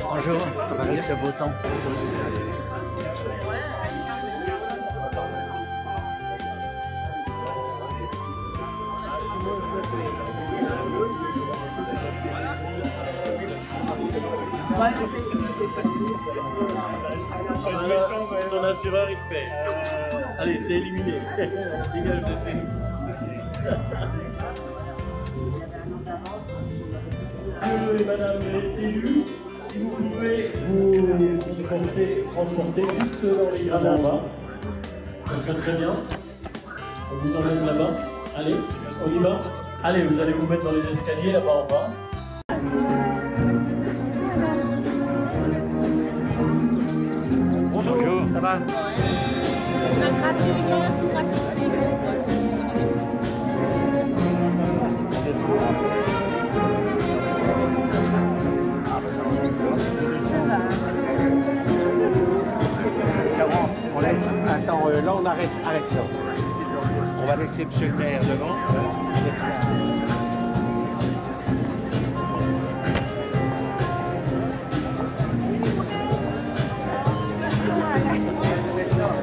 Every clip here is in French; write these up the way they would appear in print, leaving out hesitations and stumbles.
Bonjour, avec ce beau temps. Son assureur il fait. Allez, t'es éliminé. Dégage de chez nous. Monsieur et madame les élus, si vous pouvez vous transporter juste dans les gradins en bas, ça serait très bien. On vous emmène là-bas. Allez, on y va. Allez, vous allez vous mettre dans les escaliers là-bas en bas. Bonjour, ça va? On laisse. Attends, là on arrête là. On va laisser monsieur le maire devant.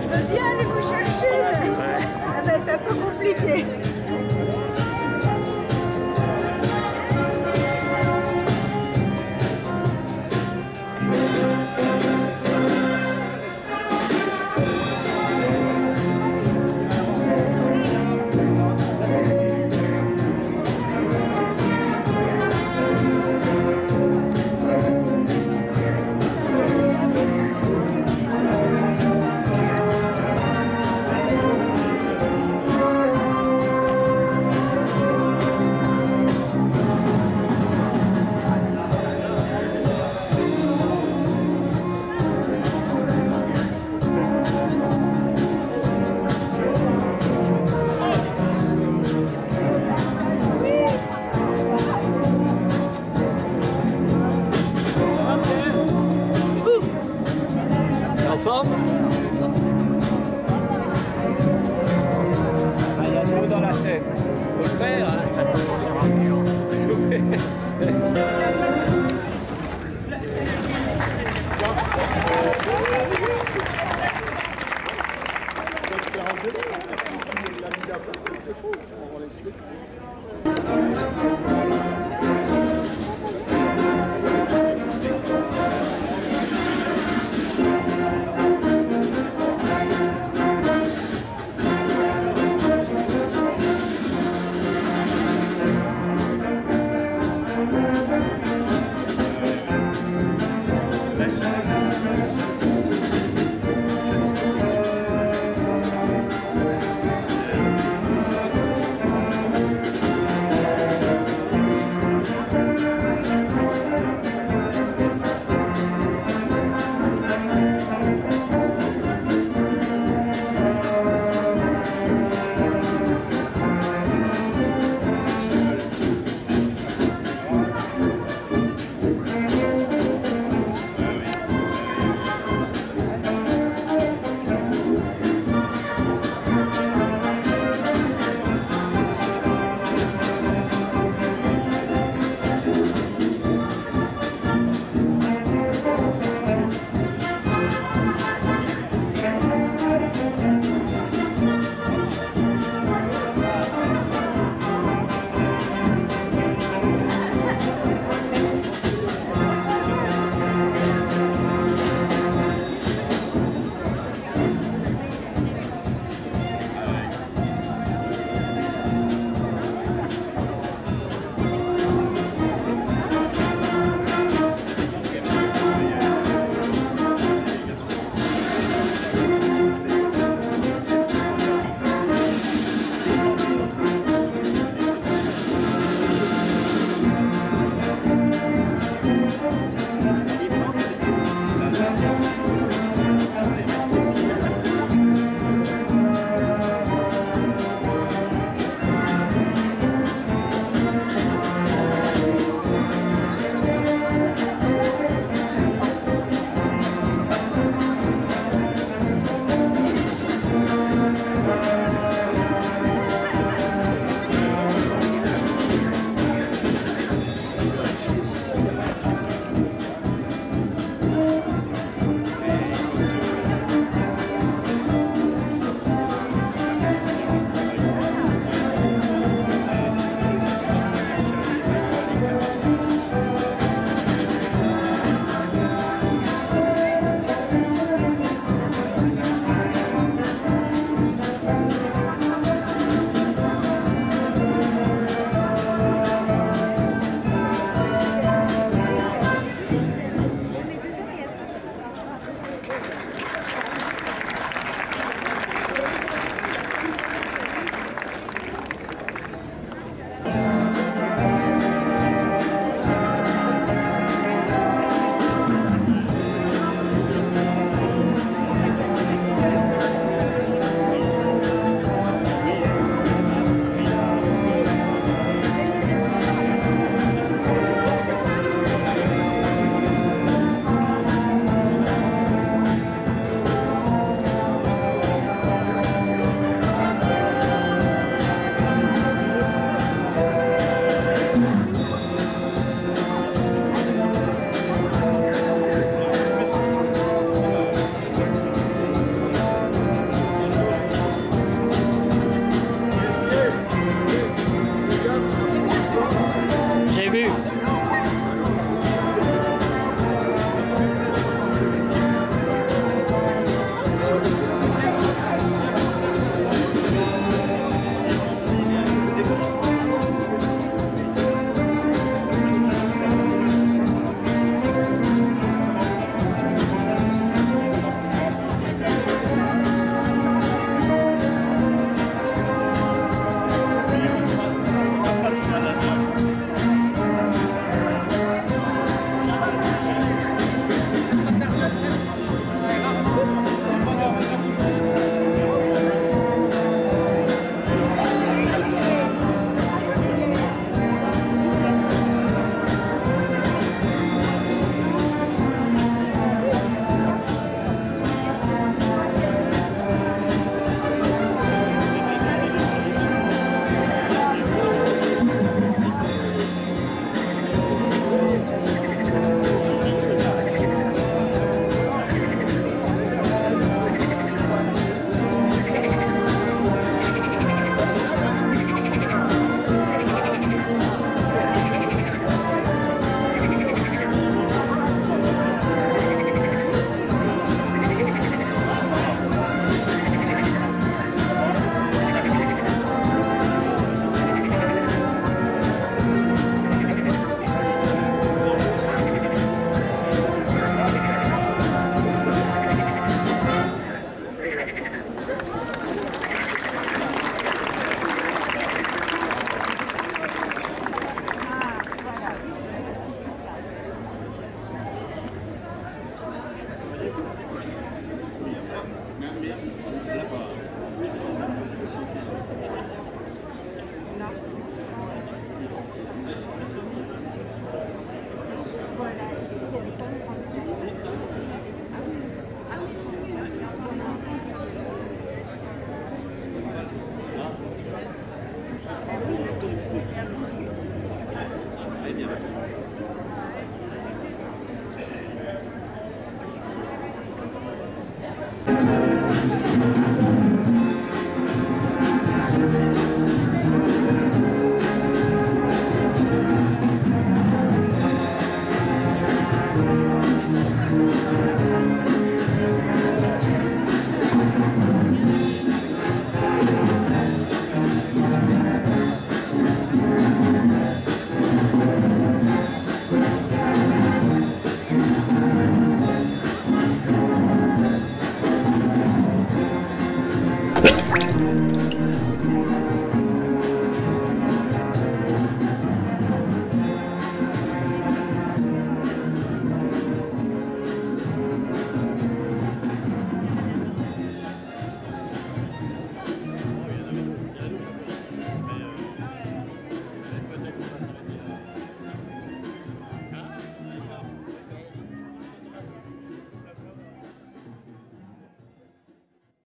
Je veux bien aller vous chercher, mais ça va être un peu compliqué. Il y a de l'eau dans la scène. Faut le faire, hein. Ça se passe sur un mur.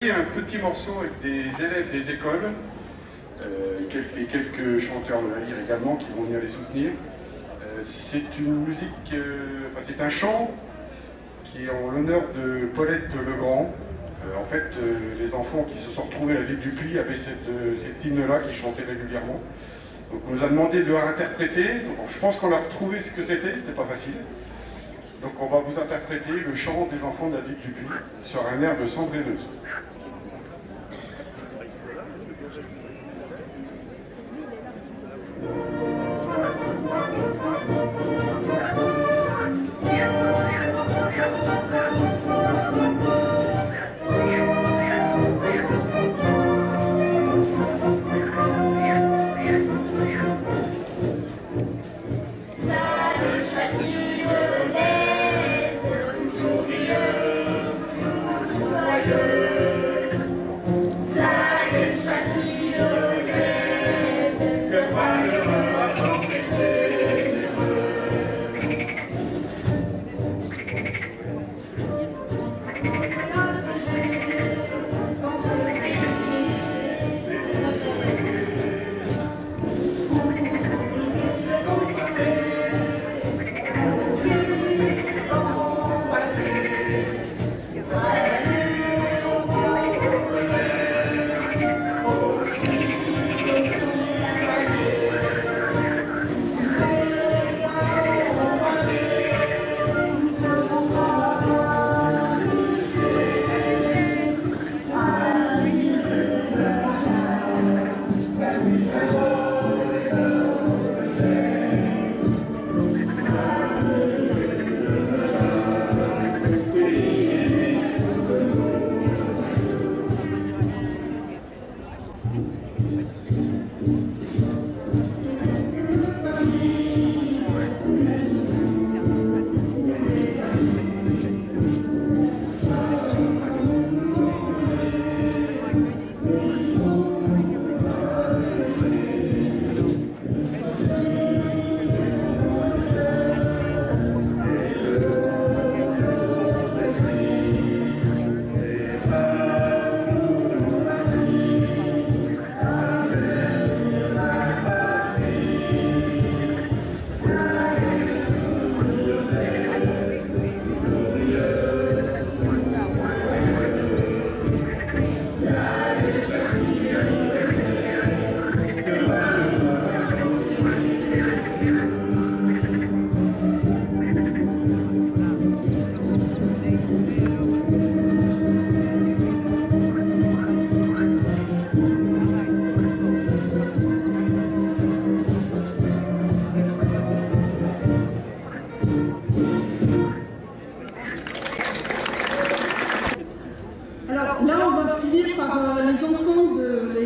Un petit morceau avec des élèves des écoles et quelques chanteurs de la lyre également qui vont venir les soutenir. C'est une musique, c'est un chant qui est en l'honneur de Paulette Legrand. En fait, les enfants qui se sont retrouvés à la ville du Puy avaient cet hymne-là qui chantait régulièrement. Donc on nous a demandé de le réinterpréter. Donc, je pense qu'on a retrouvé ce que c'était pas facile. Donc on va vous interpréter le chant des enfants de la ville du Puy sur un air de Cendrilleuse.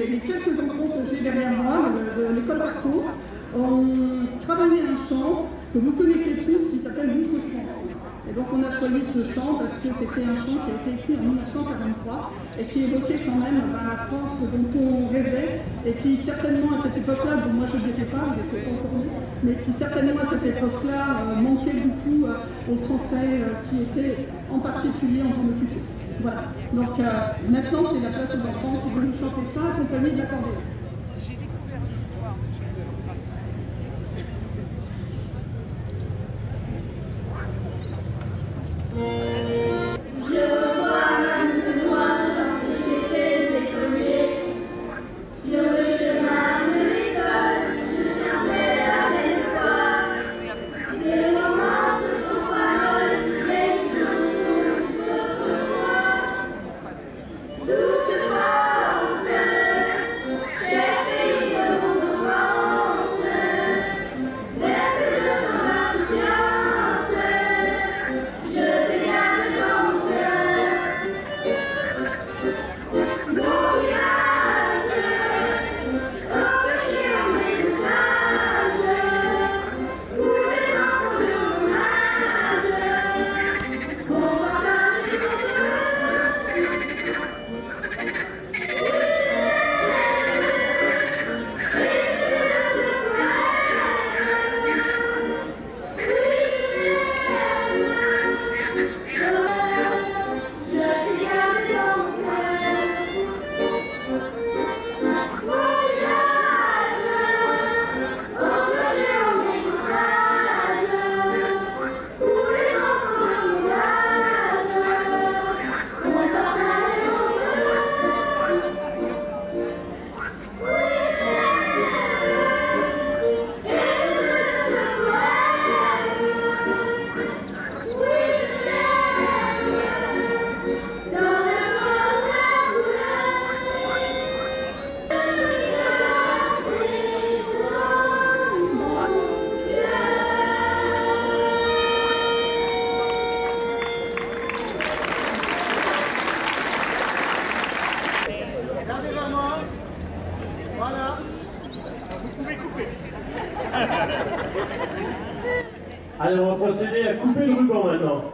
les quelques enfants que j'ai derrière moi de l'école Parcours ont travaillé un chant que vous connaissez tous qui s'appelle Douce France. Et donc on a choisi ce chant parce que c'était un chant qui a été écrit en 1943 et qui évoquait quand même la France dont on rêvait et qui certainement à cette époque-là, bon, moi je ne l'étais pas, je n'étais pas encore née, mais qui certainement à cette époque-là manquait beaucoup aux Français qui étaient en particulier en zone occupée. Voilà, donc maintenant c'est la place aux enfants qui vont nous chanter ça accompagné de l'accordéon. Douce France, procéder à couper le ruban maintenant.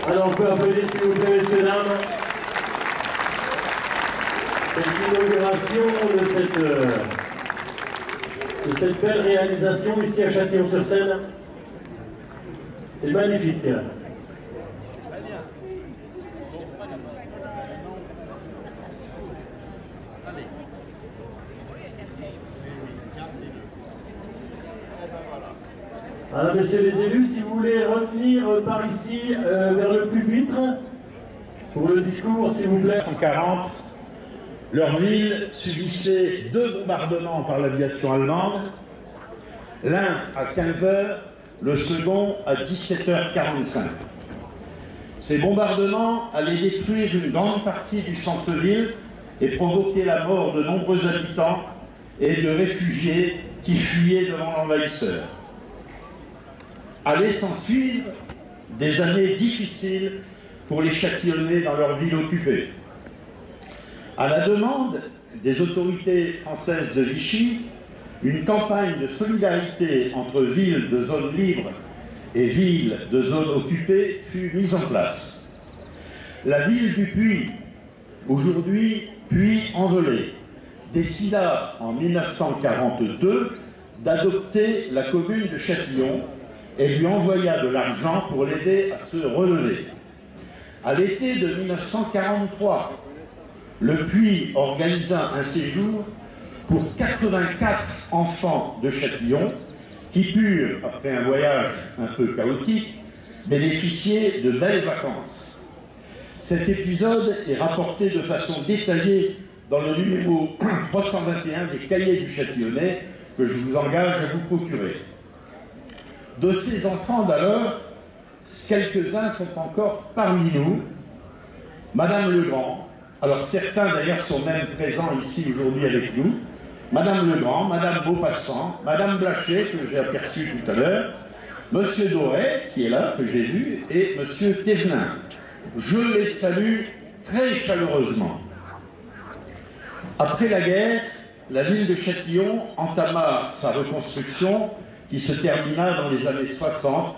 Alors on peut applaudir s'il vous plaît, messieurs, dames. Cette inauguration de cette belle réalisation ici à Châtillon-sur-Seine. C'est magnifique. Alors, messieurs les élus, si vous voulez revenir par ici, vers le pupitre, pour le discours, s'il vous plaît. 1940, leur ville subissait 2 bombardements par l'aviation allemande, l'un à 15 h, le second à 17h45. Ces bombardements allaient détruire une grande partie du centre-ville et provoquer la mort de nombreux habitants et de réfugiés qui fuyaient devant l'envahisseur. Allaient s'en suivre des années difficiles pour les Châtillonnais dans leur ville occupée. À la demande des autorités françaises de Vichy, une campagne de solidarité entre villes de zones libres et villes de zones occupées fut mise en place. La ville du Puy, aujourd'hui Puy-en-Velay, décida en 1942 d'adopter la commune de Châtillon et lui envoya de l'argent pour l'aider à se relever. À l'été de 1943, le Puy organisa un séjour pour 84 enfants de Châtillon qui purent, après un voyage un peu chaotique, bénéficier de belles vacances. Cet épisode est rapporté de façon détaillée dans le numéro 321 des Cahiers du Châtillonnais que je vous engage à vous procurer. De ces enfants d'alors, quelques-uns sont encore parmi nous. Madame Legrand, alors certains d'ailleurs sont même présents ici aujourd'hui avec nous, Madame Legrand, Madame Beaupassant, Madame Blacher, que j'ai aperçu tout à l'heure, Monsieur Doré, qui est là, que j'ai vu, et Monsieur Thévenin. Je les salue très chaleureusement. Après la guerre, la ville de Châtillon entama sa reconstruction qui se termina dans les années 60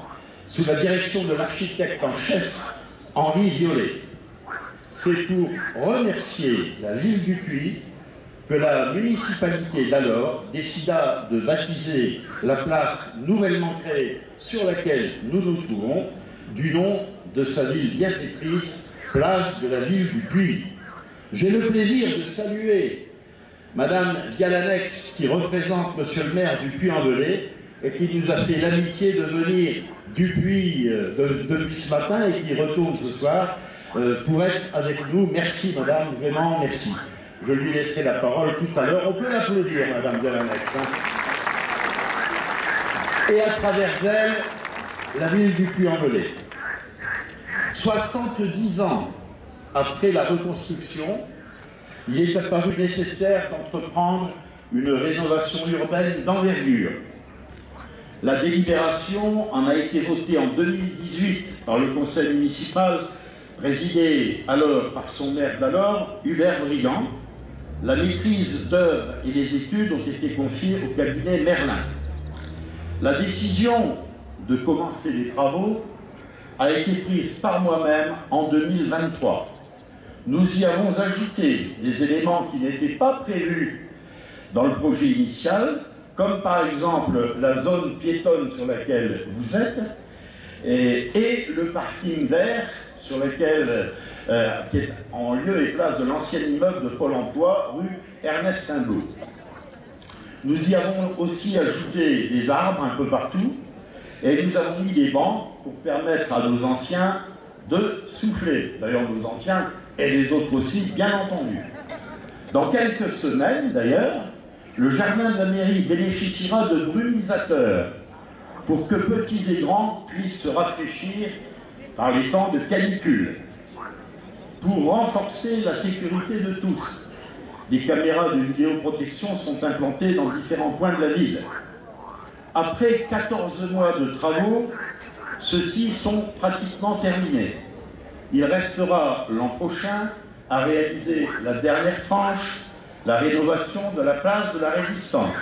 sous la direction de l'architecte en chef Henri Violet. C'est pour remercier la ville du Puy que la municipalité d'alors décida de baptiser la place nouvellement créée sur laquelle nous nous trouvons du nom de sa ville bienfaitrice, place de la ville du Puy. J'ai le plaisir de saluer Madame Vialanex qui représente Monsieur le maire du Puy-en-Velay et qui nous a fait l'amitié de venir du Puy depuis ce matin et qui retourne ce soir pour être avec nous. Merci madame, vraiment merci. Je lui laisserai la parole tout à l'heure. On peut l'applaudir, madame Vialanex. Et à travers elle, la ville du Puy-en-Velay. 70 ans après la reconstruction, il est apparu nécessaire d'entreprendre une rénovation urbaine d'envergure. La délibération en a été votée en 2018 par le conseil municipal, présidé alors par son maire d'alors, Hubert Brigand. La maîtrise d'œuvre et les études ont été confiées au cabinet Merlin. La décision de commencer les travaux a été prise par moi-même en 2023. Nous y avons ajouté des éléments qui n'étaient pas prévus dans le projet initial, comme par exemple la zone piétonne sur laquelle vous êtes, et le parking vert sur lequel, qui est en lieu et place de l'ancien immeuble de Pôle emploi, rue Ernest Saint-Blot. Nous y avons aussi ajouté des arbres un peu partout, et nous avons mis des bancs pour permettre à nos anciens de souffler. D'ailleurs, nos anciens et les autres aussi, bien entendu. Dans quelques semaines, d'ailleurs, le jardin de la mairie bénéficiera de brumisateurs pour que petits et grands puissent se rafraîchir par les temps de canicule. Pour renforcer la sécurité de tous, des caméras de vidéoprotection sont implantées dans différents points de la ville. Après 14 mois de travaux, ceux-ci sont pratiquement terminés. Il restera l'an prochain à réaliser la dernière tranche, la rénovation de la place de la Résistance.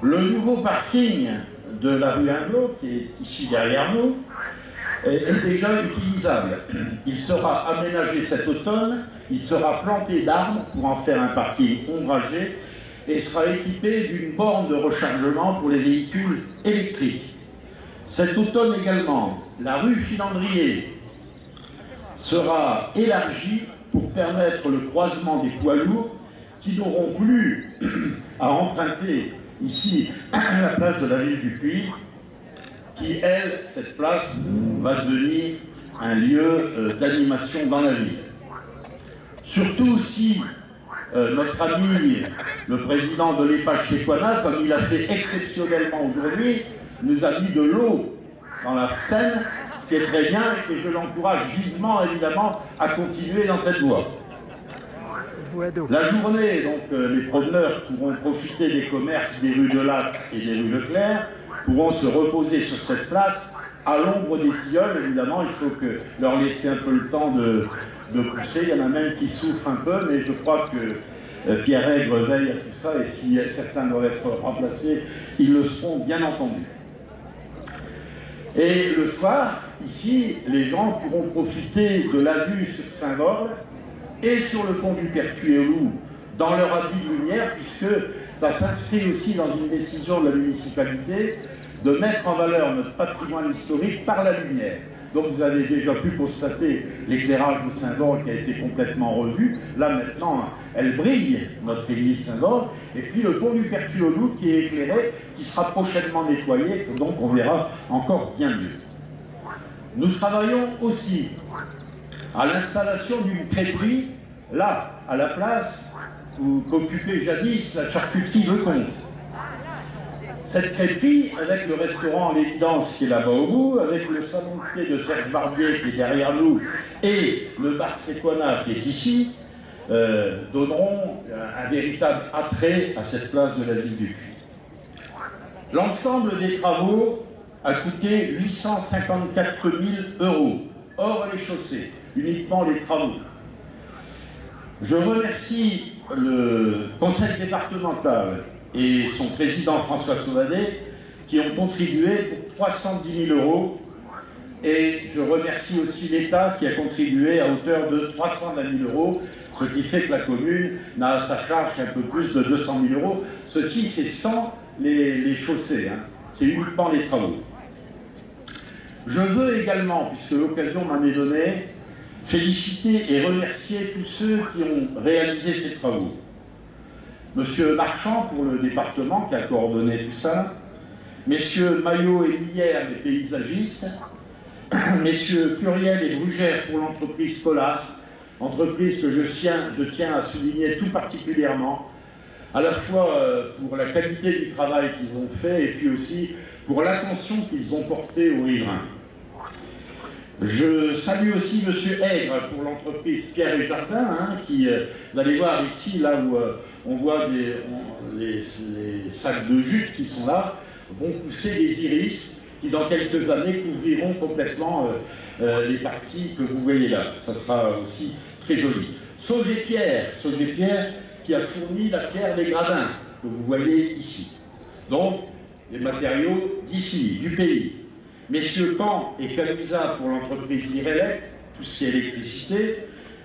Le nouveau parking de la rue Inglot, qui est ici derrière nous, est déjà utilisable. Il sera aménagé cet automne, il sera planté d'arbres pour en faire un parking ombragé et sera équipé d'une borne de rechargement pour les véhicules électriques. Cet automne également, la rue Filandrier sera élargie pour permettre le croisement des poids lourds qui n'auront plus à emprunter ici la place de la ville du Puy, qui, elle, cette place, va devenir un lieu d'animation dans la ville. Surtout si notre ami, le président de l'EPAGE-Séquana, comme il a fait exceptionnellement aujourd'hui, nous a mis de l'eau dans la Seine, ce qui est très bien et que je l'encourage vivement, évidemment, à continuer dans cette voie. La journée, donc, les promeneurs pourront profiter des commerces des rues de Lac et des rues Leclerc, pourront se reposer sur cette place à l'ombre des tilleuls. Évidemment, il faut leur laisser un peu le temps de pousser. Il y en a même qui souffrent un peu, mais je crois que Pierre Aigre veille à tout ça, et si certains doivent être remplacés, ils le seront bien entendu. Et le soir, ici, les gens pourront profiter de la vue sur Saint-Vol et sur le pont du Pertuis-Loup dans leur habit de lumière, puisque ça s'inscrit aussi dans une décision de la municipalité de mettre en valeur notre patrimoine historique par la lumière. Donc vous avez déjà pu constater l'éclairage de Saint-Vol qui a été complètement revu. Là maintenant, elle brille, notre église Saint-Vol. Et puis le pont du Pertuis-Loup qui est éclairé, qui sera prochainement nettoyé, donc on verra encore bien mieux. Nous travaillons aussi à l'installation d'une crêperie, là, à la place qu'occupait jadis la charcuterie Lecomte. Cette crêperie, avec le restaurant L'Évidence qui est là-bas au bout, avec le salon de thé de Serge Barbier qui est derrière nous, et le bar Séquana qui est ici, donneront un véritable attrait à cette place de la ville du Puy. L'ensemble des travaux a coûté 854 000 €, hors les chaussées, uniquement les travaux. Je remercie le conseil départemental et son président François Sauvadet qui ont contribué pour 310 000 €, et je remercie aussi l'État qui a contribué à hauteur de 320 000 €, ce qui fait que la commune n'a à sa charge qu'un peu plus de 200 000 €. Ceci, c'est sans les chaussées, hein. C'est uniquement les travaux. Je veux également, puisque l'occasion m'en est donnée, féliciter et remercier tous ceux qui ont réalisé ces travaux. Monsieur Marchand pour le département qui a coordonné tout ça, messieurs Maillot et Millière les paysagistes, messieurs Pluriel et Brugère pour l'entreprise Colas, entreprise que je tiens à souligner tout particulièrement, à la fois pour la qualité du travail qu'ils ont fait et puis aussi pour l'attention qu'ils ont portée aux riverains. Je salue aussi M. Aigre pour l'entreprise Pierre et Jardin, hein, qui, vous allez voir ici, là où on voit les sacs de jute qui sont là, vont pousser des iris qui dans quelques années couvriront complètement les parties que vous voyez là. Ça sera aussi très joli. Sauger-Pierre qui a fourni la pierre des gradins que vous voyez ici. Donc, les matériaux d'ici, du pays. Messieurs Camp et Calusa pour l'entreprise Irelec, tout ce qui est électricité.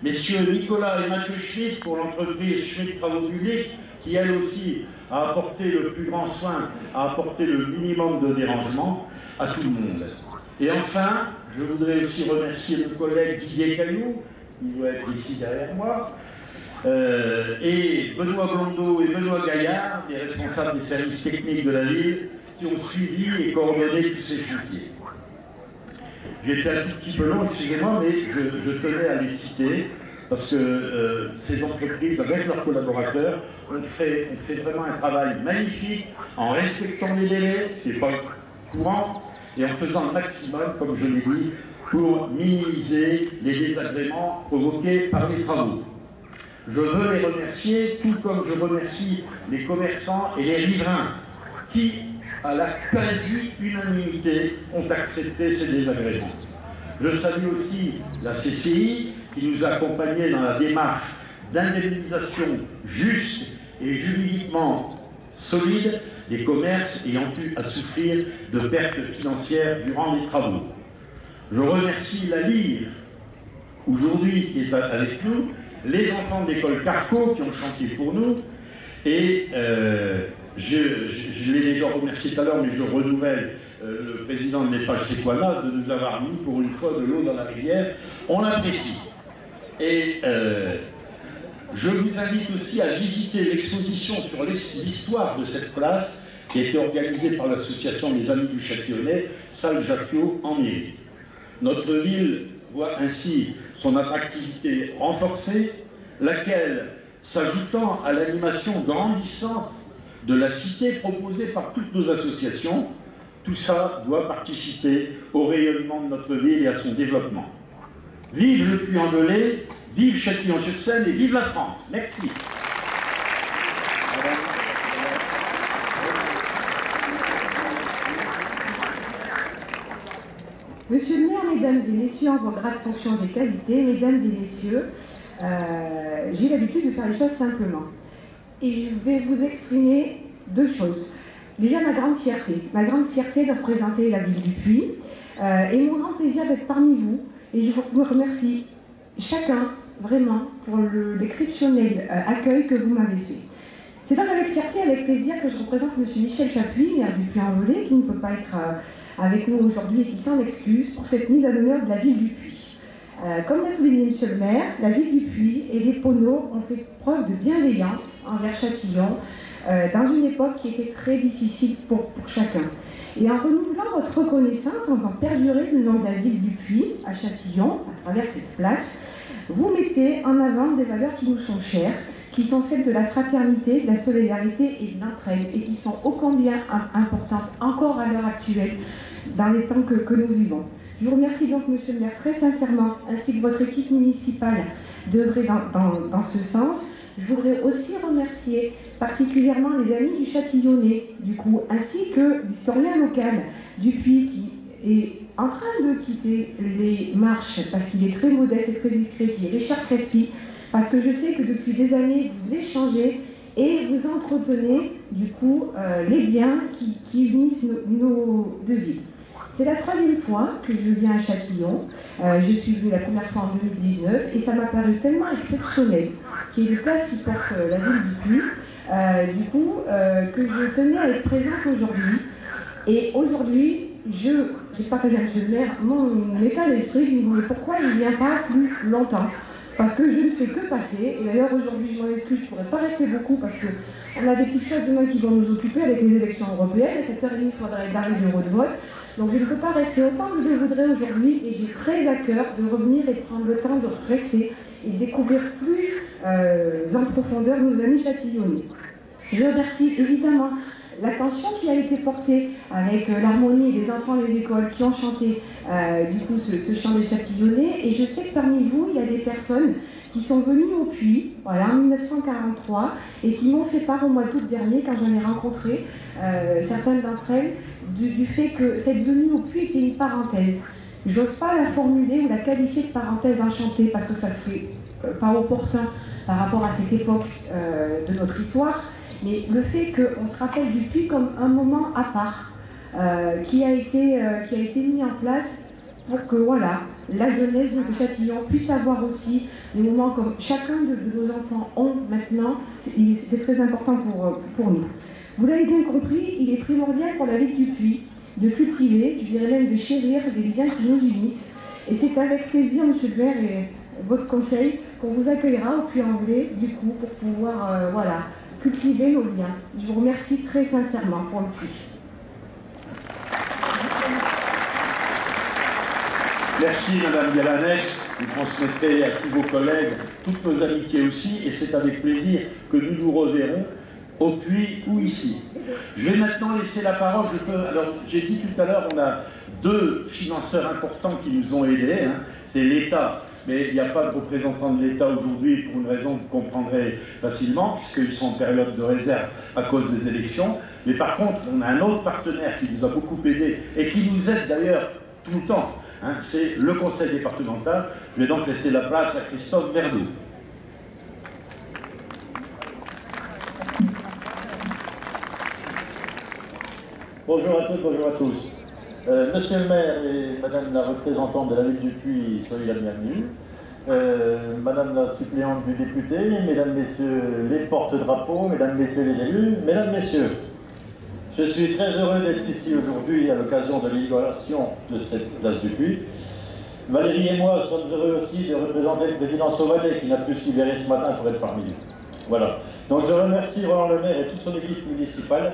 Messieurs Nicolas et Mathieu Schmitt pour l'entreprise Schmitt Travaux Publics, qui elle aussi a apporté le plus grand soin, a apporté le minimum de dérangement à tout le monde. Et enfin, je voudrais aussi remercier mon collègue Didier Caillou, qui doit être ici derrière moi, et Benoît Blondeau et Benoît Gaillard, les responsables des services techniques de la ville, qui ont suivi et coordonné tous ces chantiers. J'étais un tout petit peu long, excusez-moi, mais je tenais à les citer, parce que ces entreprises, avec leurs collaborateurs, ont fait vraiment un travail magnifique, en respectant les délais, ce qui n'est pas courant, et en faisant le maximum, comme je l'ai dit, pour minimiser les désagréments provoqués par les travaux. Je veux les remercier, tout comme je remercie les commerçants et les riverains, qui, à la quasi-unanimité, ont accepté ces désagréments. Je salue aussi la CCI qui nous a accompagnés dans la démarche d'indemnisation juste et juridiquement solide des commerces ayant eu à souffrir de pertes financières durant les travaux. Je remercie la LIR, aujourd'hui qui est avec nous, les enfants de l'école Carco qui ont chanté pour nous, et je l'ai déjà remercié tout à l'heure, mais je renouvelle le président de l'EPAGE Sequana de nous avoir mis pour une fois de l'eau dans la rivière. On l'apprécie. Et je vous invite aussi à visiter l'exposition sur l'histoire de cette place qui a été organisée par l'association des Amis du Châtillonnais, salle Jacquiot en mairie. Notre ville voit ainsi son attractivité renforcée, laquelle, s'ajoutant à l'animation grandissante de la cité proposée par toutes nos associations, tout ça doit participer au rayonnement de notre ville et à son développement. Vive le Puy-en-Velay, vive Châtillon-sur-Seine et vive la France. Merci. Monsieur le maire, mesdames et messieurs, en vos grades fonctions et qualités, mesdames et messieurs, j'ai l'habitude de faire les choses simplement. Et je vais vous exprimer deux choses. Déjà, ma grande fierté de représenter la ville du Puy, et mon grand plaisir d'être parmi vous. Et je vous remercie chacun, vraiment, pour l'exceptionnel accueil que vous m'avez fait. C'est donc avec fierté et avec plaisir que je représente M. Michel Chapuis, maire du Puy-en-Velay, qui ne peut pas être avec nous aujourd'hui et qui s'en excuse pour cette mise à l'honneur de la ville du Puy. Comme l'a souligné M. le maire, la ville du Puy et les Poneaux ont fait preuve de bienveillance envers Châtillon dans une époque qui était très difficile pour chacun. Et en renouvelant votre reconnaissance, en faisant perdurer le nom de la ville du Puy à Châtillon, à travers cette place, vous mettez en avant des valeurs qui nous sont chères, qui sont celles de la fraternité, de la solidarité et de l'entraide, et qui sont ô combien importantes encore à l'heure actuelle, dans les temps que nous vivons. Je vous remercie donc, monsieur le maire, très sincèrement, ainsi que votre équipe municipale, d'œuvrer dans ce sens. Je voudrais aussi remercier particulièrement les amis du Châtillonnais, du coup, ainsi que l'historien local du Puy, qui est en train de quitter les marches, parce qu'il est très modeste et très discret, qui est Richard Crespi, parce que je sais que depuis des années, vous échangez et vous entretenez, du coup, les liens qui unissent nos deux villes. C'est la troisième fois que je viens à Châtillon. Je suis venue la première fois en 2019 et ça m'a paru tellement exceptionnel qu'il y ait une place qui porte la ville du Puy, que je tenais à être présente aujourd'hui. Et aujourd'hui, j'ai partagé avec M. le maire mon état d'esprit, qui me dit pourquoi je ne viens pas plus longtemps. Parce que je ne fais que passer, et d'ailleurs aujourd'hui je m'en excuse, je ne pourrais pas rester beaucoup parce qu'on a des petites choses demain qui vont nous occuper avec les élections européennes, à 7h30 il faudrait être dans les bureaux de vote, donc je ne peux pas rester autant que je le voudrais aujourd'hui, et j'ai très à cœur de revenir et de prendre le temps de rester et de découvrir plus en profondeur nos amis châtillonnais. Je remercie évidemment l'attention qui a été portée avec l'harmonie des enfants des écoles qui ont chanté ce chant des Châtillonnais, et je sais que parmi vous, il y a des personnes qui sont venues au Puy, voilà, en 1943, et qui m'ont fait part au mois d'août dernier, quand j'en ai rencontré certaines d'entre elles, du fait que cette venue au Puy était une parenthèse. J'ose pas la formuler ou la qualifier de parenthèse enchantée, parce que ça serait pas opportun par rapport à cette époque de notre histoire, mais le fait qu'on se rappelle du Puy comme un moment à part, qui a été mis en place pour que voilà, la jeunesse de Châtillon puisse avoir aussi des moments comme chacun de nos enfants ont maintenant. C'est très important pour nous. Vous l'avez bien compris, il est primordial pour la ville du Puy de cultiver, je dirais même de chérir les liens qui nous unissent. Et c'est avec plaisir, monsieur le maire, et votre conseil, qu'on vous accueillera au Puy-en-Velay, du coup, pour pouvoir cultiver nos liens. Je vous remercie très sincèrement pour le Puy. Merci Madame Galanès, vous transmettrez à tous vos collègues toutes nos amitiés aussi, et c'est avec plaisir que nous nous reverrons au Puy ou ici. Je vais maintenant laisser la parole. Alors, j'ai dit tout à l'heure, on a deux financeurs importants qui nous ont aidés. C'est l'État mais il n'y a pas de représentant de l'État aujourd'hui pour une raison que vous comprendrez facilement, puisqu'ils sont en période de réserve à cause des élections. Mais par contre, on a un autre partenaire qui nous a beaucoup aidé et qui nous aide d'ailleurs tout le temps, hein, c'est le conseil départemental. Je vais donc laisser la place à Christophe Verdoux. Bonjour à toutes, bonjour à tous. Monsieur le maire et madame la représentante de la ville du Puy, soyez la bienvenue. Madame la suppléante du député, mesdames, messieurs les porte-drapeaux, mesdames, messieurs les élus, mesdames, messieurs, je suis très heureux d'être ici aujourd'hui à l'occasion de l'inauguration de cette place du Puy. Valérie et moi sommes heureux aussi de représenter le président Sauvadet qui n'a pu se libérer ce matin pour être parmi nous. Voilà. Donc je remercie Roland Le Maire et toute son équipe municipale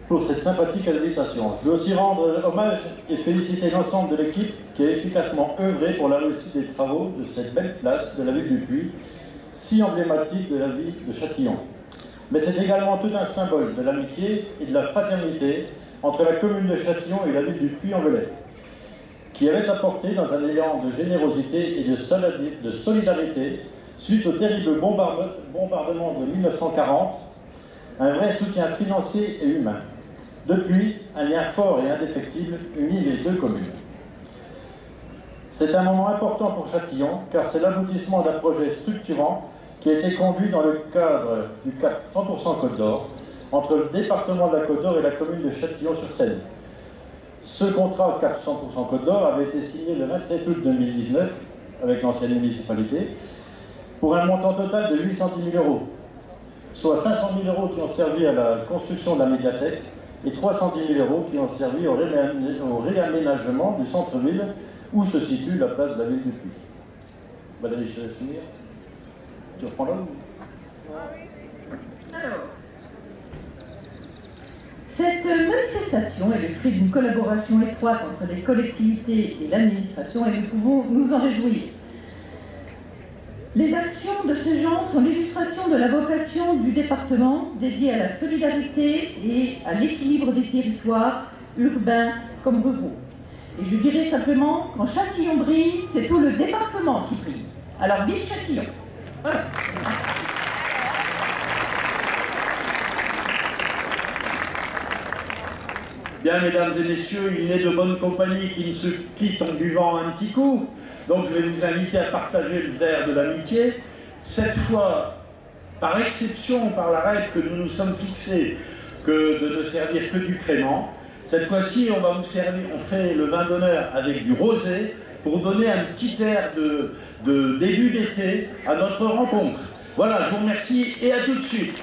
pour cette sympathique invitation. Je veux aussi rendre hommage et féliciter l'ensemble de l'équipe qui a efficacement œuvré pour la réussite des travaux de cette belle place de la ville du Puy, si emblématique de la ville de Châtillon. Mais c'est également tout un symbole de l'amitié et de la fraternité entre la commune de Châtillon et la ville du Puy-en-Velay, qui avait apporté dans un élan de générosité et de solidarité, suite au terrible bombardement de 1940, un vrai soutien financier et humain. Depuis, un lien fort et indéfectible unit les deux communes. C'est un moment important pour Châtillon, car c'est l'aboutissement d'un projet structurant qui a été conduit dans le cadre du CAP 100% Côte d'Or, entre le département de la Côte d'Or et la commune de Châtillon-sur-Seine. Ce contrat CAP 100% Côte d'Or avait été signé le 27 août 2019 avec l'ancienne municipalité pour un montant total de 810 000 €, soit 500 000 € qui ont servi à la construction de la médiathèque et 310 000 € qui ont servi au réaménagement du centre-ville où se situe la place de la ville du Puy. Valérie, je te laisse finir. Tu reprends là ou... Alors, cette manifestation est le fruit d'une collaboration étroite entre les collectivités et l'administration et nous pouvons nous en réjouir. Les actions de ce genre sont l'illustration de la vocation du département dédiée à la solidarité et à l'équilibre des territoires, urbains comme ruraux. Et je dirais simplement, quand Châtillon brille, c'est tout le département qui brille. Alors vive Châtillon! Voilà. Bien, mesdames et messieurs, il n'est de bonne compagnie qui ne se quitte en buvant un petit coup. Donc je vais vous inviter à partager le verre de l'amitié. Cette fois, par exception, par la règle que nous nous sommes fixés, que de ne servir que du crément, cette fois-ci, on va vous servir, on fait le vin d'honneur avec du rosé pour donner un petit air de début d'été à notre rencontre. Voilà, je vous remercie et à tout de suite.